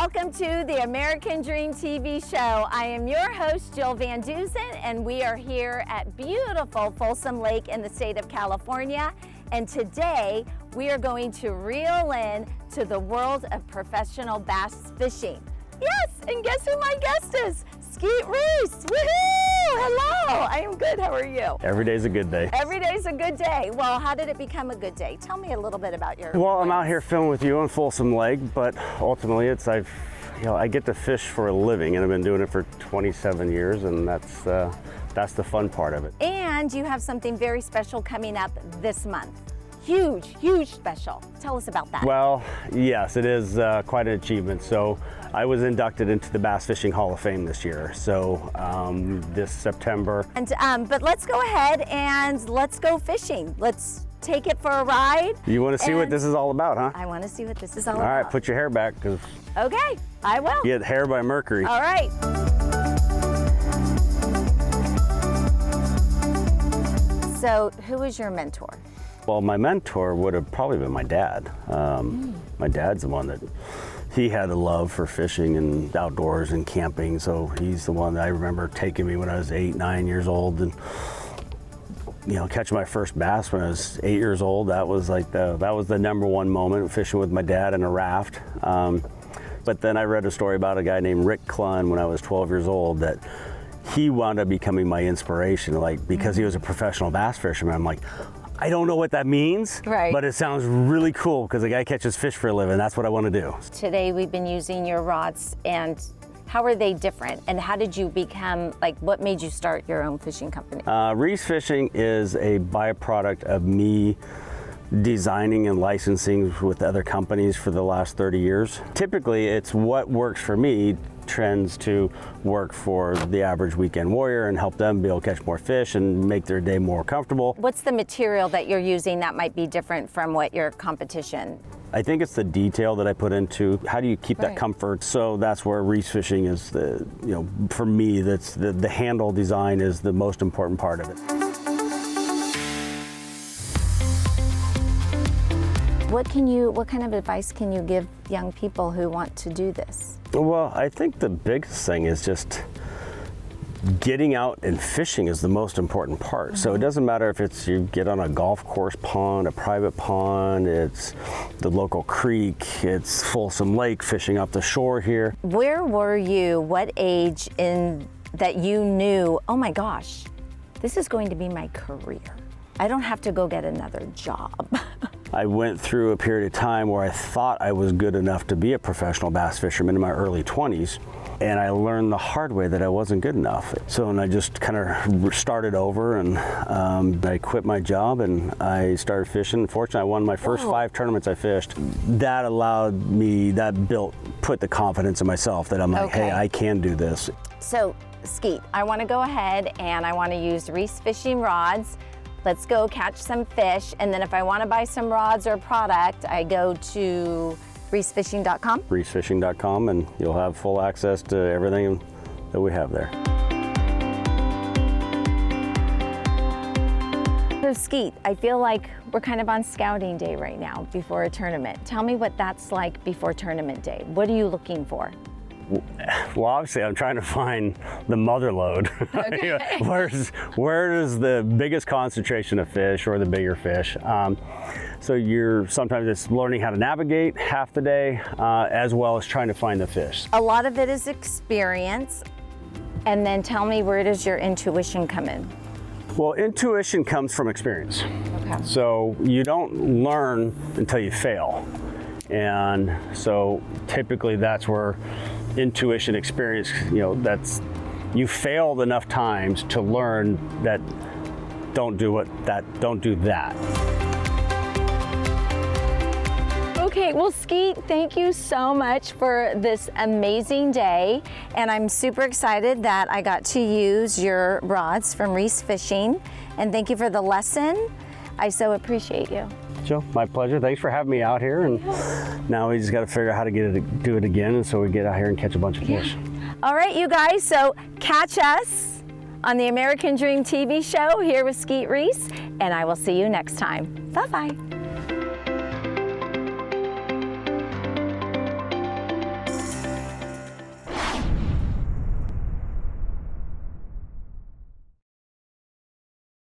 welcome to the American Dream TV show. I am your host, Jill Van Dusen, and we are here at beautiful Folsom Lake in the state of California. And today we are going to reel in to the world of professional bass fishing. Yes, and guess who my guest is? Skeet Reese. Woohoo! Hello, I am good. How are you? Every day's a good day. Every day's a good day. Well, how did it become a good day? Tell me a little bit about your Well, I'm out here filming with you on Folsom Lake, but ultimately I get to fish for a living, and I've been doing it for 27 years, and that's the fun part of it. And you have something very special coming up this month. Huge, huge special. Tell us about that. Well, yes, it is quite an achievement. So I was inducted into the Bass Fishing Hall of Fame this year. So this September. And but let's go ahead and let's go fishing. Let's take it for a ride. You want to see what this is all about, huh? I want to see what this is all about. All right, put your hair back, because okay, I will. You get hair by mercury. All right. So who is your mentor? Well, my mentor would have probably been my dad. My dad's the one that, he had a love for fishing and outdoors and camping, so he's the one that I remember taking me when I was 8, 9 years old, and catching my first bass when I was 8 years old. That was like that was the number one moment, fishing with my dad in a raft. But then I read a story about a guy named Rick Clunn when I was 12 years old that he wound up becoming my inspiration, because he was a professional bass fisherman. I'm like, I don't know what that means, right, but it sounds really cool because the guy catches fish for a living. That's what I want to do. Today we've been using your rods, and how are they different? And how did you become, what made you start your own fishing company? Reese Fishing is a byproduct of me designing and licensing with other companies for the last 30 years. Typically, it's what works for me trends to work for the average weekend warrior and help them be able to catch more fish and make their day more comfortable. What's the material that you're using that might be different from what your competition? I think it's the detail that I put into how do you keep that comfort. So that's where Reese Fishing is for me, that's the handle design is the most important part of it. What kind of advice can you give young people who want to do this? Well, I think the biggest thing is just getting out and fishing is the most important part. Mm-hmm. So it doesn't matter if it's you get on a golf course pond, a private pond, it's the local creek, it's Folsom Lake, fishing up the shore here. Where were you, what age that you knew, oh my gosh, this is going to be my career? I don't have to go get another job. I went through a period of time where I thought I was good enough to be a professional bass fisherman in my early 20s, and I learned the hard way that I wasn't good enough. So and I just kind of started over, and I quit my job and I started fishing. Fortunately, I won my first 5 tournaments I fished. That allowed me, put the confidence in myself that I'm like, hey, I can do this. So Skeet, I want to go ahead and I want to use Reese fishing rods. Let's go catch some fish, and then if I want to buy some rods or product, I go to reesefishing.com. Reesefishing.com, and you'll have full access to everything that we have there. So Skeet, I feel like we're kind of on scouting day right now before a tournament. Tell me what that's like before tournament day. What are you looking for? Well, obviously, I'm trying to find the mother lode. Okay. Where is the biggest concentration of fish or the bigger fish? So sometimes it's learning how to navigate half the day, as well as trying to find the fish. A lot of it is experience. And then tell me, where does your intuition come in? Well, intuition comes from experience. Okay. So you don't learn until you fail. And so typically that's where intuition, experience, you failed enough times to learn that don't do that. Okay, well, Skeet, thank you so much for this amazing day. And I'm super excited that I got to use your rods from Reese Fishing. And thank you for the lesson. I so appreciate you. Joe, my pleasure. Thanks for having me out here. And now we just got to figure out how to do it again, and so we get out here and catch a bunch of fish. All right, you guys, so catch us on the American Dream TV show here with Skeet Reese, and I will see you next time. Bye-bye.